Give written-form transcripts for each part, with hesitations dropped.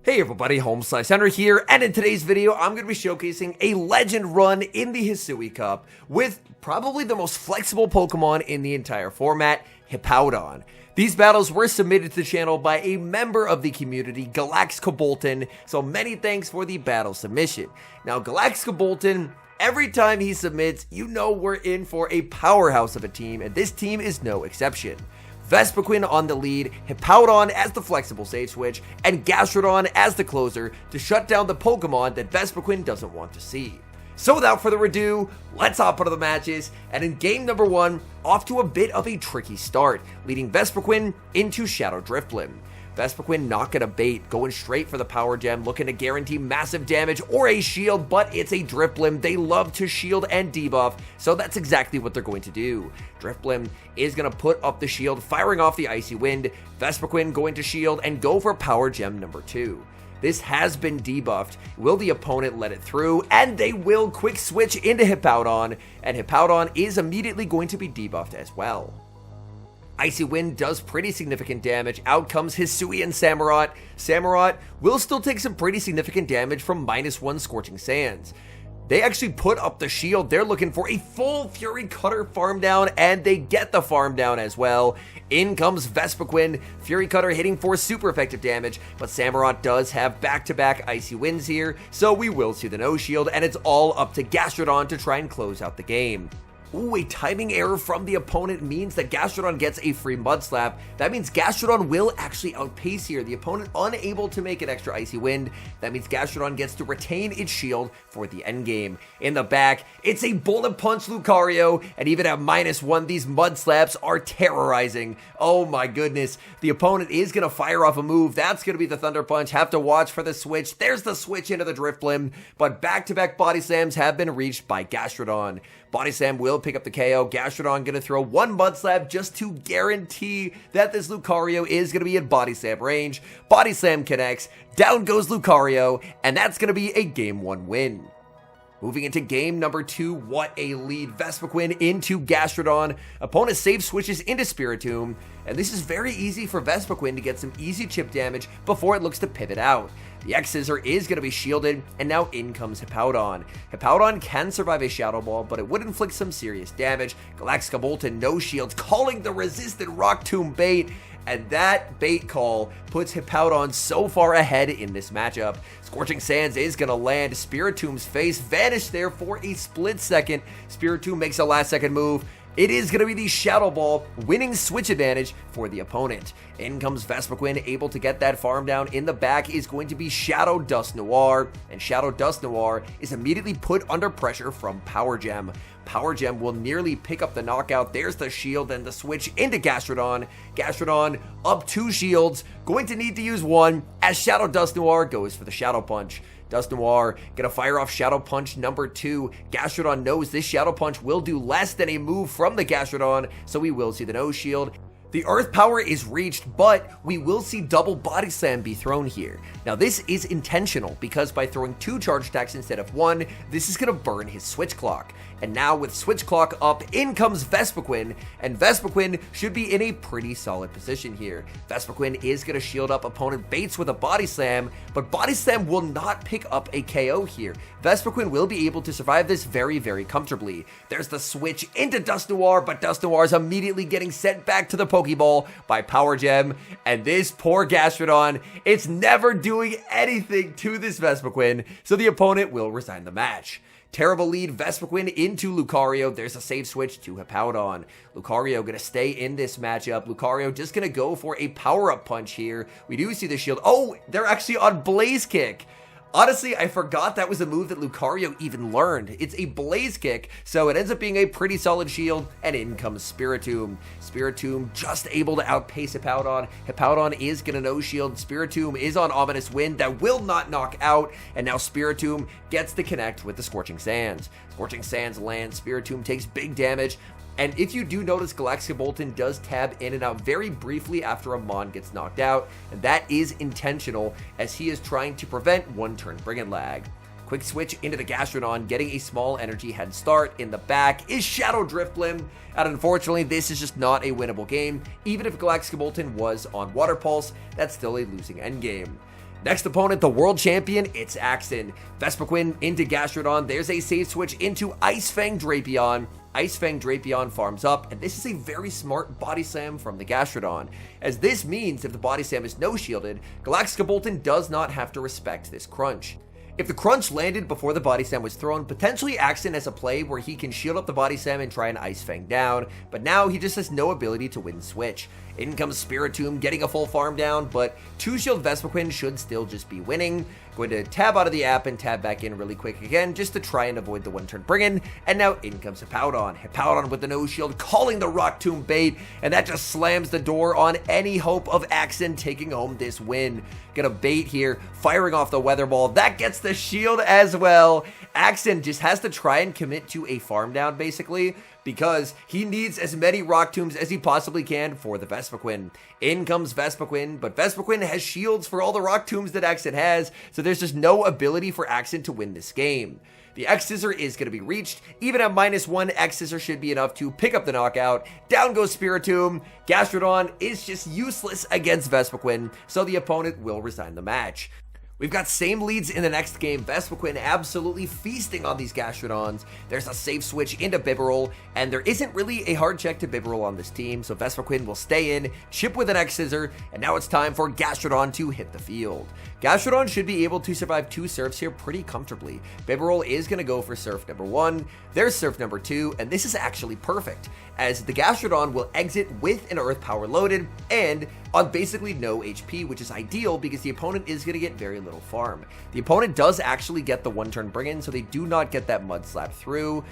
Hey everybody, HomeSliceHenry here, and in today's video, I'm going to be showcasing a legend run in the Hisui Cup with probably the most flexible Pokemon in the entire format, Hippowdon. These battles were submitted to the channel by a member of the community, Bolton, so many thanks for the battle submission. Now, Bolton, every time he submits, you know we're in for a powerhouse of a team, and this team is no exception. Vespiquen on the lead, Hippowdon as the flexible save switch, and Gastrodon as the closer to shut down the Pokemon that Vespiquen doesn't want to see. So without further ado, let's hop into the matches, and in game number 1, off to a bit of a tricky start, leading Vespiquen into Shadow Drifblim. Vespiquen not gonna bait, going straight for the Power Gem, looking to guarantee massive damage or a shield, but it's a Drifblim. They love to shield and debuff, so that's exactly what they're going to do. Drifblim is gonna put up the shield, firing off the Icy Wind. Vespiquen going to shield and go for Power Gem number 2. This has been debuffed. Will the opponent let it through? And they will quick switch into Hippowdon, and Hippowdon is immediately going to be debuffed as well. Icy Wind does pretty significant damage. Out comes Hisui and Samurott. Samurott will still take some pretty significant damage from -1 Scorching Sands. They actually put up the shield. They're looking for a full Fury Cutter farm down, and they get the farm down as well. In comes Vespiquen. Fury Cutter hitting for super effective damage, but Samurott does have back-to-back Icy Winds here, so we will see the no shield, and it's all up to Gastrodon to try and close out the game. Ooh, a timing error from the opponent means that Gastrodon gets a free Mud Slap. That means Gastrodon will actually outpace here. The opponent unable to make an extra Icy Wind. That means Gastrodon gets to retain its shield for the endgame. In the back, it's a Bullet Punch Lucario, and even at -1, these Mud Slaps are terrorizing. Oh my goodness. The opponent is going to fire off a move. That's going to be the Thunder Punch. Have to watch for the switch. There's the switch into the Drifblim, but back-to-back Body Slams have been reached by Gastrodon. Body Slam will pick up the KO. Gastrodon going to throw one Mud Slap just to guarantee that this Lucario is going to be in Body Slam range. Body Slam connects. Down goes Lucario, and that's going to be a Game 1 win. Moving into game number 2, what a lead. Vespiquen into Gastrodon. Opponent save switches into Spiritomb, and this is very easy for Vespiquen to get some easy chip damage before it looks to pivot out. The X-Scissor is going to be shielded, and now in comes Hippowdon. Hippowdon can survive a Shadow Ball, but it would inflict some serious damage. Bolton no shields, calling the resistant Rock Tomb bait, and that bait call puts Hippowdon so far ahead in this matchup. Scorching Sands is going to land. Spiritomb's face vanished there for a split second. Spiritomb makes a last second move. It is going to be the Shadow Ball, winning switch advantage for the opponent. In comes Vespiquen, able to get that farm down. In the back is going to be Shadow Dust Noir, and Shadow Dust Noir is immediately put under pressure from Power Gem. Power Gem will nearly pick up the knockout. There's the shield and the switch into Gastrodon. Gastrodon up 2 shields, going to need to use 1 as Shadow Dust Noir goes for the Shadow Punch. Dust Noir gonna fire off Shadow Punch number 2. Gastrodon knows this Shadow Punch will do less than a move from the Gastrodon, so we will see the no shield. The Earth Power is reached, but we will see double Body Slam be thrown here. Now this is intentional because by throwing 2 charge attacks instead of 1, this is gonna burn his Switch Clock. And now with Switch Clock up, in comes Vespiquen, and Vespiquen should be in a pretty solid position here. Vespiquen is going to shield up, opponent baits with a Body Slam, but Body Slam will not pick up a KO here. Vespiquen will be able to survive this very, very comfortably. There's the switch into Dust Noir, but Dust Noir is immediately getting sent back to the Pokeball by Power Gem, and this poor Gastrodon, it's never doing anything to this Vespiquen, so the opponent will resign the match. Terrible lead, Vespiquen into Lucario. There's a save switch to Hippowdon. Lucario going to stay in this matchup. Lucario just going to go for a power-up punch here. We do see the shield. Oh, they're actually on Blaze Kick. Honestly, I forgot that was a move that Lucario even learned. It's a Blaze Kick, so it ends up being a pretty solid shield, and in comes Spiritomb. Spiritomb just able to outpace Hippowdon. Hippowdon is going to no shield. Spiritomb is on Ominous Wind that will not knock out, and now Spiritomb gets the connect with the Scorching Sands. Scorching Sands lands. Spiritomb takes big damage. And if you do notice, Bolton does tab in and out very briefly after a Mon gets knocked out, and that is intentional as he is trying to prevent one-turn Brigand lag. Quick switch into the Gastrodon, getting a small energy head start. In the back is Shadow Drifblim, and unfortunately this is just not a winnable game. Even if Bolton was on Water Pulse, that's still a losing endgame. Next opponent, the world champion, it's Axton. Vespiquen into Gastrodon. There's a save switch into Ice Fang Drapion. Ice Fang Drapion farms up, and this is a very smart body slam from the Gastrodon, as this means if the body slam is no shielded, Galacticabolton does not have to respect this crunch. If the crunch landed before the body slam was thrown, potentially Axton has a play where he can shield up the body slam and try and Ice Fang down, but now he just has no ability to win switch. In comes Spiritomb getting a full farm down, but 2-shield Vespiquen should still just be winning. Going to tab out of the app and tab back in really quick again just to try and avoid the one-turn bring-in, and now in comes Hippowdon. Hippowdon with the no-shield, calling the Rock Tomb bait, and that just slams the door on any hope of Axton taking home this win. Gonna bait here, firing off the Weather Ball. That gets the shield as well. Axton just has to try and commit to a farm down, basically, because he needs as many Rock Tombs as he possibly can for the Vespiquen. In comes Vespiquen, but Vespiquen has shields for all the Rock Tombs that Axton has, so there's just no ability for Axton to win this game. The X-Scissor is going to be reached. Even at -1, X-Scissor should be enough to pick up the knockout. Down goes Spiritomb. Gastrodon is just useless against Vespiquen, so the opponent will resign the match. We've got same leads in the next game. Vespiquen absolutely feasting on these Gastrodons. There's a safe switch into Bibarel, and there isn't really a hard check to Bibarel on this team, so Vespiquen will stay in, chip with an X-Scissor, and now it's time for Gastrodon to hit the field. Gastrodon should be able to survive 2 surfs here pretty comfortably. Bibarel is going to go for surf number 1, there's surf number 2, and this is actually perfect, as the Gastrodon will exit with an Earth Power loaded, and on basically no HP, which is ideal because the opponent is going to get very little farm. The opponent does actually get the one-turn bring-in, so they do not get that Mud Slap through.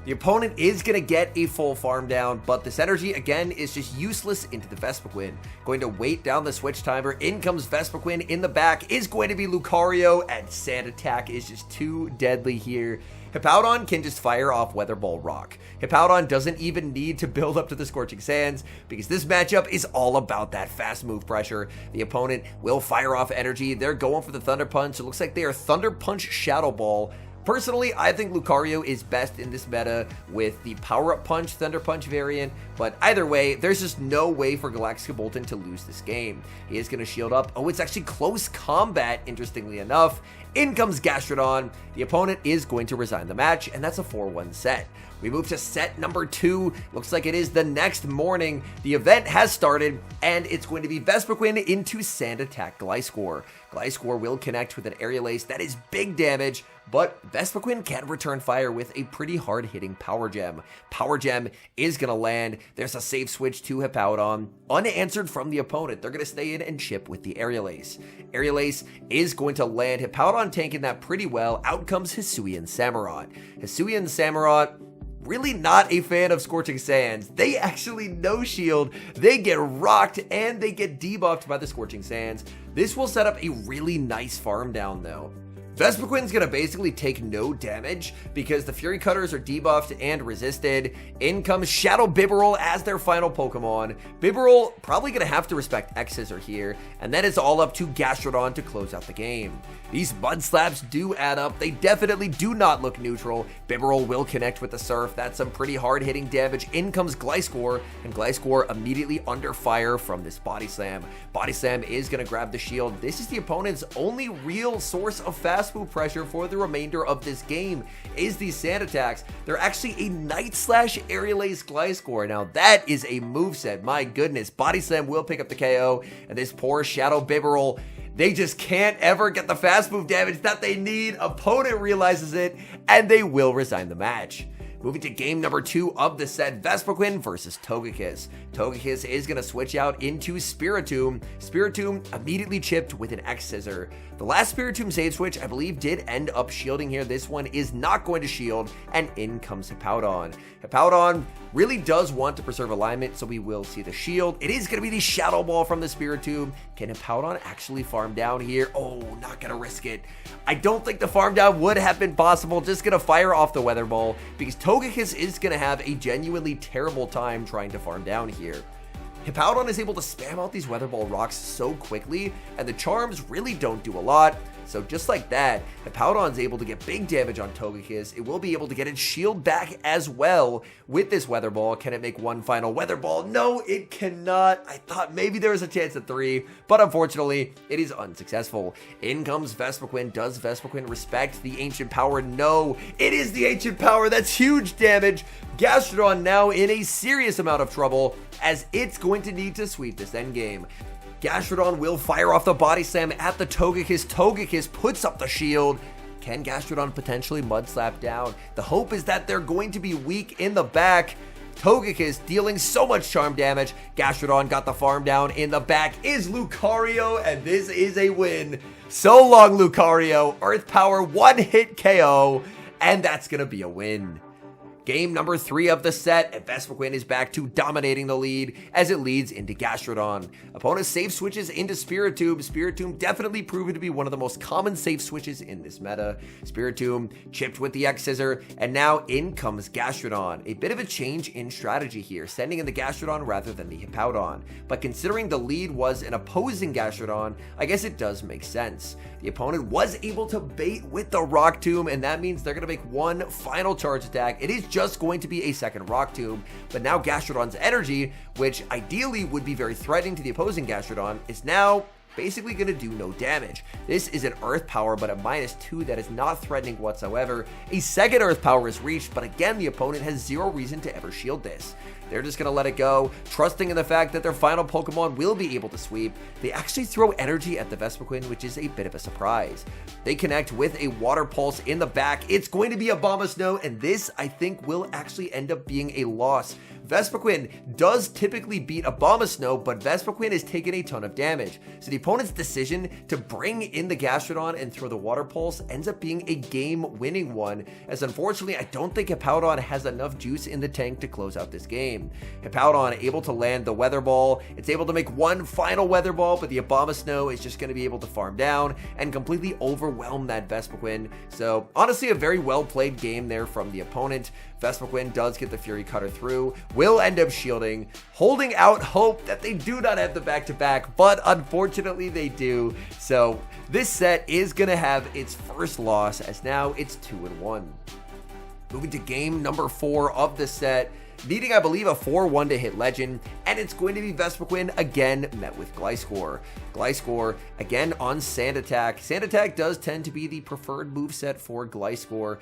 The opponent is going to get a full farm down, but this energy, again, is just useless into the Vespiquen. Going to wait down the switch timer. In comes Vespiquen. In the back is going to be Lucario, and Sand Attack is just too deadly here. Hippowdon can just fire off Weather Ball Rock. Hippowdon doesn't even need to build up to the Scorching Sands because this matchup is all about that fast move pressure. The opponent will fire off energy. They're going for the Thunder Punch. It looks like they are Thunder Punch Shadow Ball. Personally, I think Lucario is best in this meta with the Power Up Punch, Thunder Punch variant, but either way, there's just no way for Galacticabolton to lose this game. He is going to shield up. Oh, it's actually close combat, interestingly enough. In comes Gastrodon. The opponent is going to resign the match, and that's a 4-1 set. We move to set number 2. Looks like it is the next morning. The event has started, and it's going to be Vespiquen into Sand Attack Gliscor. Gliscor will connect with an Aerial Ace. That is big damage, but Vespiquen can return fire with a pretty hard-hitting Power Gem. Power Gem is going to land. There's a safe switch to Hippowdon. Unanswered from the opponent. They're going to stay in and chip with the Aerial Ace. Aerial Ace is going to land. Hippowdon tanking that pretty well. Out comes Hisui and Samurott. Hisui and Samurott, really not a fan of Scorching Sands. They actually no shield, they get rocked, and they get debuffed by the Scorching Sands. This will set up a really nice farm down though. Vespiquen's gonna basically take no damage because the Fury Cutters are debuffed and resisted. In comes Shadow Bibarel as their final Pokemon. Bibarel probably gonna have to respect X-Scissor here, and then it's all up to Gastrodon to close out the game. These Mud Slaps do add up. They definitely do not look neutral. Bibarel will connect with the Surf. That's some pretty hard-hitting damage. In comes Gliscor, and Gliscor immediately under fire from this Body Slam. Body Slam is gonna grab the shield. This is the opponent's only real source of fast move pressure for the remainder of this game is these Sand Attacks. They're actually a Night Slash Aerial Ace Gliscor. Now that is a moveset. My goodness. Body Slam will pick up the KO, and this poor Shadow Bibarel, they just can't ever get the fast move damage that they need. Opponent realizes it, and they will resign the match. Moving to game number 2 of the set, Vespiquen versus Togekiss. Togekiss is going to switch out into Spiritomb. Spiritomb immediately chipped with an X-Scissor. The last Spiritomb save switch, I believe, did end up shielding here. This one is not going to shield, and in comes Hippowdon. Hippowdon really does want to preserve alignment, so we will see the shield. It is going to be the Shadow Ball from the Spiritomb. Can Hippowdon actually farm down here? Oh, not going to risk it. I don't think the farm down would have been possible. Just going to fire off the Weather Ball because Togekiss is going to have a genuinely terrible time trying to farm down here. Hippowdon is able to spam out these Weather Ball rocks so quickly, and the charms really don't do a lot. So just like that, Hippowdon's able to get big damage on Togekiss. It will be able to get its shield back as well with this Weather Ball. Can it make one final Weather Ball? No, it cannot. I thought maybe there was a chance at 3, but unfortunately, it is unsuccessful. In comes Vespiquen. Does Vespiquen respect the Ancient Power? No, it is the Ancient Power. That's huge damage. Gastrodon now in a serious amount of trouble as it's going to need to sweep this endgame. Gastrodon will fire off the Body Slam at the Togekiss. Togekiss puts up the shield. Can Gastrodon potentially Mud Slap down? The hope is that they're going to be weak in the back. Togekiss dealing so much charm damage. Gastrodon got the farm down. In the back is Lucario, and this is a win. So long, Lucario. Earth Power, one-hit KO, and that's going to be a win. Game number 3 of the set, and Vespiquen is back to dominating the lead as it leads into Gastrodon. Opponent safe switches into Spiritomb. Spiritomb definitely proven to be one of the most common safe switches in this meta. Spiritomb chipped with the X-Scissor, and now in comes Gastrodon. A bit of a change in strategy here, sending in the Gastrodon rather than the Hippowdon. But considering the lead was an opposing Gastrodon, I guess it does make sense. The opponent was able to bait with the Rock Tomb, and that means they're going to make one final charge attack. It is just going to be a second Rock Tomb, but now Gastrodon's energy, which ideally would be very threatening to the opposing Gastrodon, is now basically going to do no damage. This is an Earth Power, but a -2 that is not threatening whatsoever. A second Earth Power is reached, but again, the opponent has zero reason to ever shield this. They're just going to let it go, trusting in the fact that their final Pokemon will be able to sweep. They actually throw energy at the Vespiquen, which is a bit of a surprise. They connect with a Water Pulse in the back. It's going to be a Abomasnow, and this, I think, will actually end up being a loss. Vespiquen does typically beat Abomasnow, but Vespiquen has taken a ton of damage. So the opponent's decision to bring in the Gastrodon and throw the Water Pulse ends up being a game-winning one, as unfortunately, I don't think Hippowdon has enough juice in the tank to close out this game. Hippowdon able to land the Weather Ball. It's able to make one final Weather Ball, but the Abomasnow is just going to be able to farm down and completely overwhelm that Vespiquen. So honestly, a very well-played game there from the opponent. Vespiquen does get the Fury Cutter through, will end up shielding, holding out hope that they do not have the back-to-back, but unfortunately they do. So this set is going to have its first loss, as now it's 2-1. Moving to game number 4 of the set, needing, I believe, a 4-1 to hit Legend, and it's going to be Vespiquen again met with Gliscor. Gliscor again on Sand Attack. Sand Attack does tend to be the preferred moveset for Gliscor.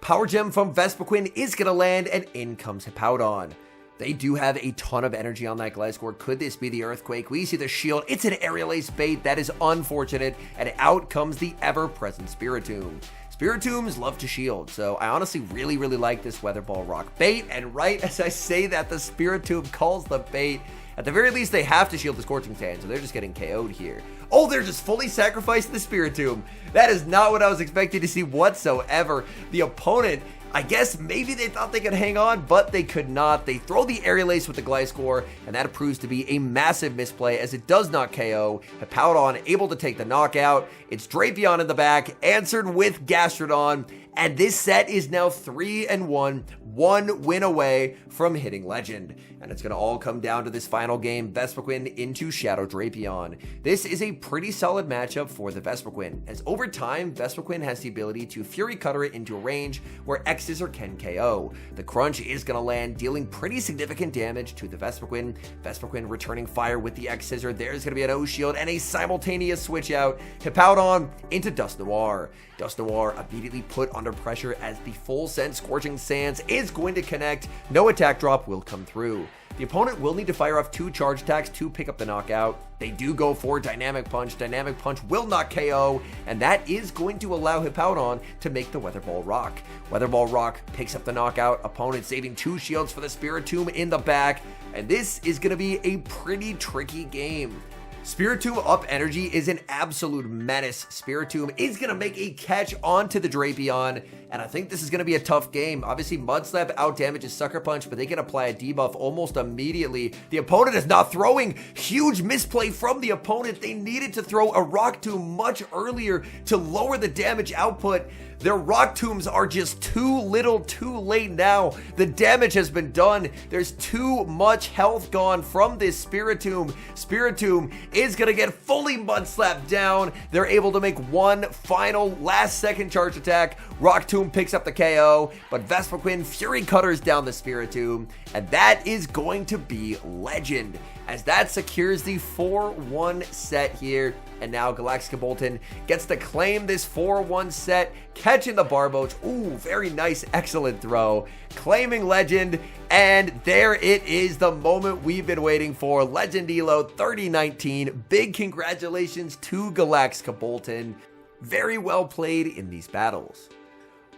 Power Gem from Vespiquen is going to land, and in comes Hippowdon. They do have a ton of energy on that Gliscor. Could this be the Earthquake? We see the shield. It's an Aerial Ace bait. That is unfortunate, and out comes the ever-present Spiritomb. Spiritombs love to shield, so I honestly really like this Weather Ball Rock bait, and right as I say that, the Spiritomb calls the bait. At the very least, they have to shield the Scorching Sand, so they're just getting KO'd here. Oh, they're just fully sacrificing the Spiritomb. That is not what I was expecting to see whatsoever. The opponent, I guess maybe they thought they could hang on, but they could not. They throw the Aerial Ace with the Gliscor, and that proves to be a massive misplay as it does not KO. Hippowdon able to take the knockout. It's Drapion in the back, answered with Gastrodon, and this set is now 3-1, 1 win away from hitting Legend. And it's going to all come down to this final game, Vespiquen into Shadow Drapion. This is a pretty solid matchup for the Vespiquen, as over time, Vespiquen has the ability to Fury Cutter it into a range where X-Scissor can KO. The Crunch is going to land, dealing pretty significant damage to the Vespiquen. Vespiquen returning fire with the X-Scissor. There's going to be an O-Shield and a simultaneous switch out. Hippowdon into Dust Noir. Dust Noir immediately put under pressure as the full send Scorching Sands is going to connect. No attack drop will come through. The opponent will need to fire off 2 charge attacks to pick up the knockout. They do go for Dynamic Punch. Dynamic Punch will not KO, and that is going to allow Hippowdon to make the Weather Ball Rock. Weather Ball Rock picks up the knockout. Opponent saving 2 shields for the Spiritomb in the back, and this is going to be a pretty tricky game. Spiritomb up energy is an absolute menace. Spiritomb is going to make a catch onto the Drapion, and I think this is going to be a tough game. Obviously, Mud Slap out damages Sucker Punch, but they can apply a debuff almost immediately. The opponent is not throwing. Huge misplay from the opponent. They needed to throw a Rock Tomb much earlier to lower the damage output. Their Rock Tombs are just too little too late now. The damage has been done. There's too much health gone from this Spiritomb. Spiritomb is going to get fully mud slapped down. They're able to make one final last-second charge attack. Rock Tomb picks up the KO, but Vespiquen Fury Cutters down the Spiritomb, and that is going to be legend, as that secures the 4-1 set here. And now Galactica Bolton gets to claim this 4-1 set, catching the Barboach. Ooh, very nice, excellent throw. Claiming legend, and there it is, the moment we've been waiting for. Legend Elo 3019. Big congratulations to Galactica Bolton. Very well played in these battles.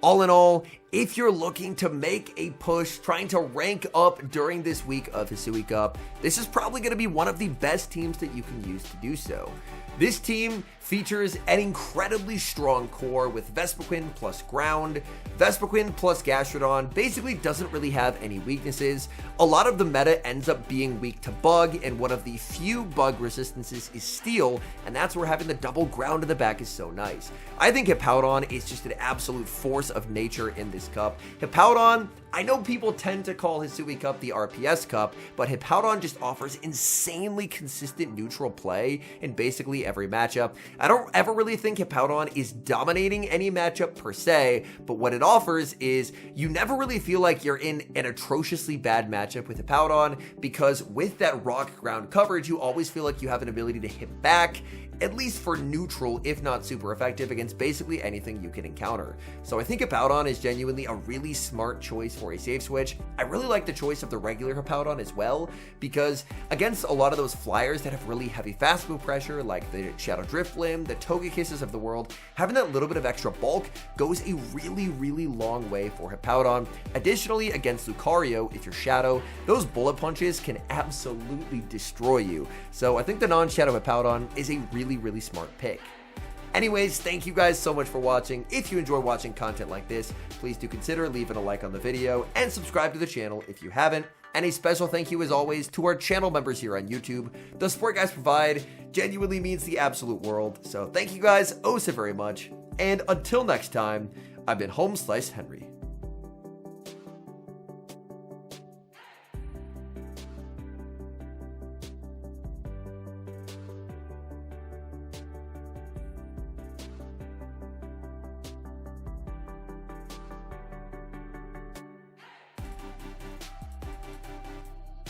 All in all, if you're looking to make a push, trying to rank up during this week of Hisui Cup, this is probably going to be one of the best teams that you can use to do so. This team features an incredibly strong core with Vespiquen plus Ground. Vespiquen plus Gastrodon basically doesn't really have any weaknesses. A lot of the meta ends up being weak to Bug, and one of the few Bug resistances is Steel, and that's where having the double Ground in the back is so nice. I think Hippowdon is just an absolute force of nature in this cup. Hippowdon, I know people tend to call Hisui Cup the RPS Cup, but Hippowdon just offers insanely consistent neutral play in basically every matchup. I don't ever really think Hippowdon is dominating any matchup per se, but what it offers is you never really feel like you're in an atrociously bad matchup with Hippowdon, because with that rock ground coverage, you always feel like you have an ability to hit back, at least for neutral, if not super effective, against basically anything you can encounter. So I think Hippowdon is genuinely a really smart choice for a safe switch. I really like the choice of the regular Hippowdon as well, because against a lot of those flyers that have really heavy fast move pressure, like the Shadow Drift Limb, the Togekisses of the world, having that little bit of extra bulk goes a really long way for Hippowdon. Additionally, against Lucario, if you're Shadow, those bullet punches can absolutely destroy you. So I think the non-Shadow Hippowdon is a really smart pick. Anyways, thank you guys so much for watching. If you enjoy watching content like this, please do consider leaving a like on the video and subscribe to the channel if you haven't. And a special thank you as always to our channel members here on YouTube. The support guys provide genuinely means the absolute world. So thank you guys oh so very much. And until next time, I've been HomeSliceHenry.